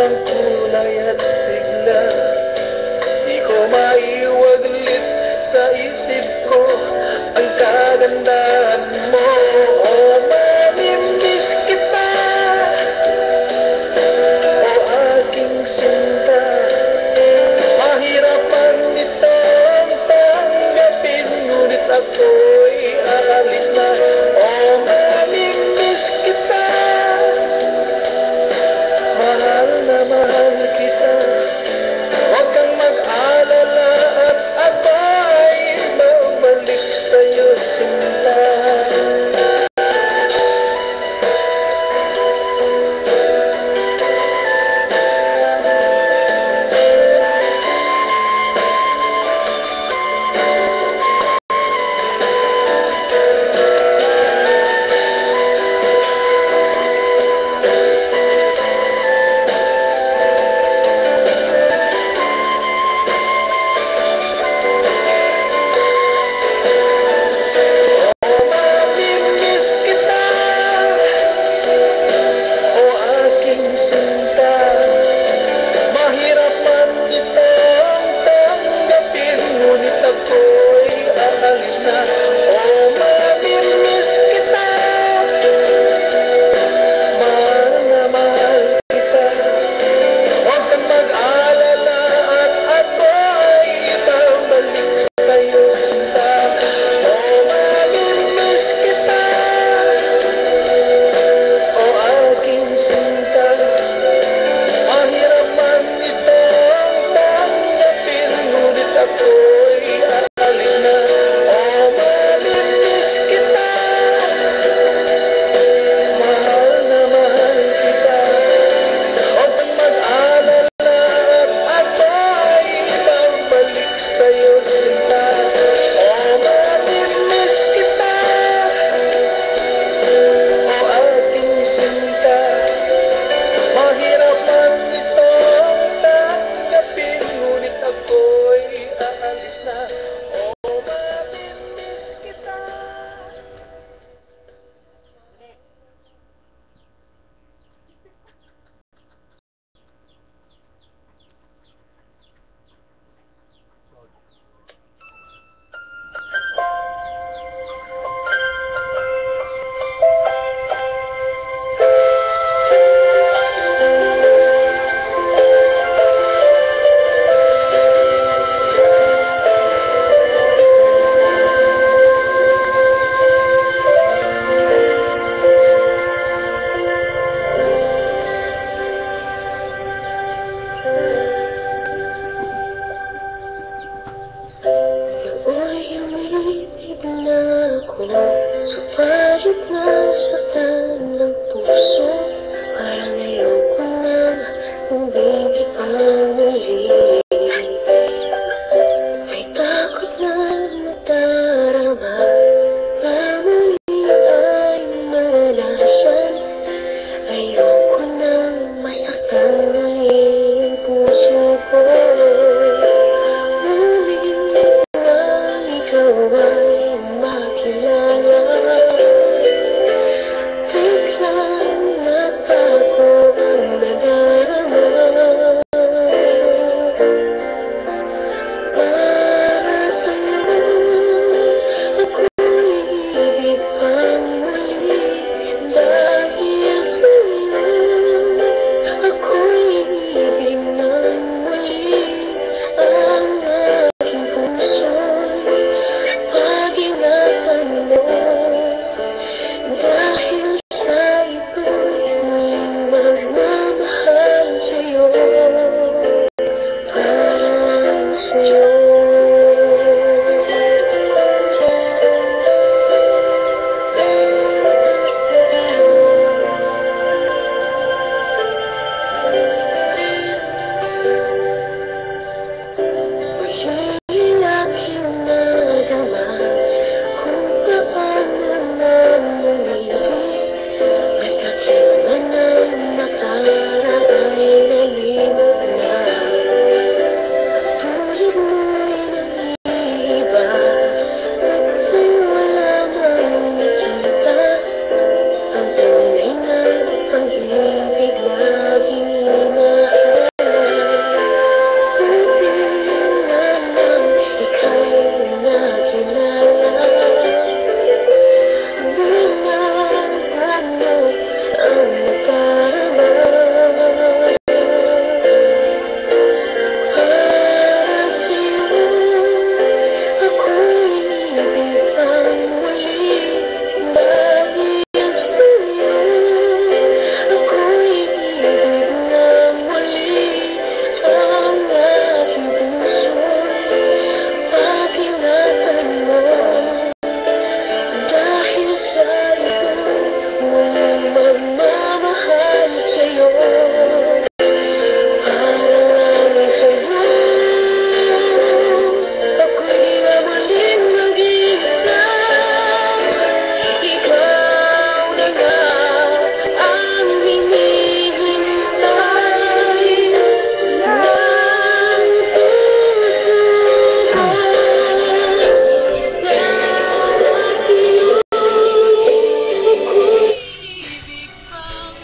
ng kulay at sigla. Di ko maiwaglit sa isip ko ang kagandahan mo. Oh, mamimiss kita, o aking sinta. Mahirap man itong tanggapin, ngunit ako'y aalis na. Oh, mamimiss kita, mahal na mahal kita. Huwag kang mag-alala at aba'y babalik sa'yo, sinta.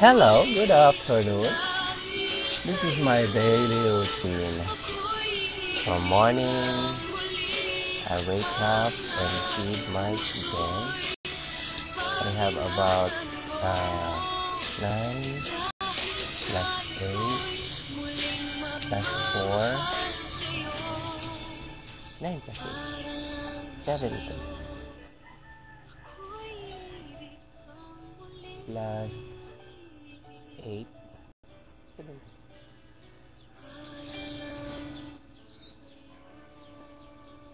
Hello, good afternoon. This is my daily routine. From morning, I wake up and feed my chicken. I have about 9 plus 8 plus 4, 9 plus 8, 7 plus 8, 7,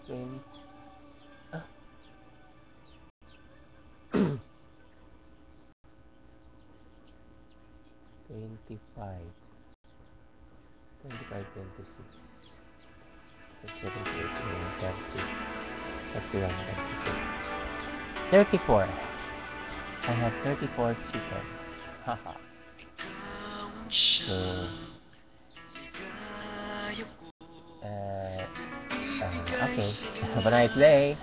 20, 25, 26, 28, 30, 31, 32, 34. I have 34 chickens. Haha. So, okay. Have a nice day.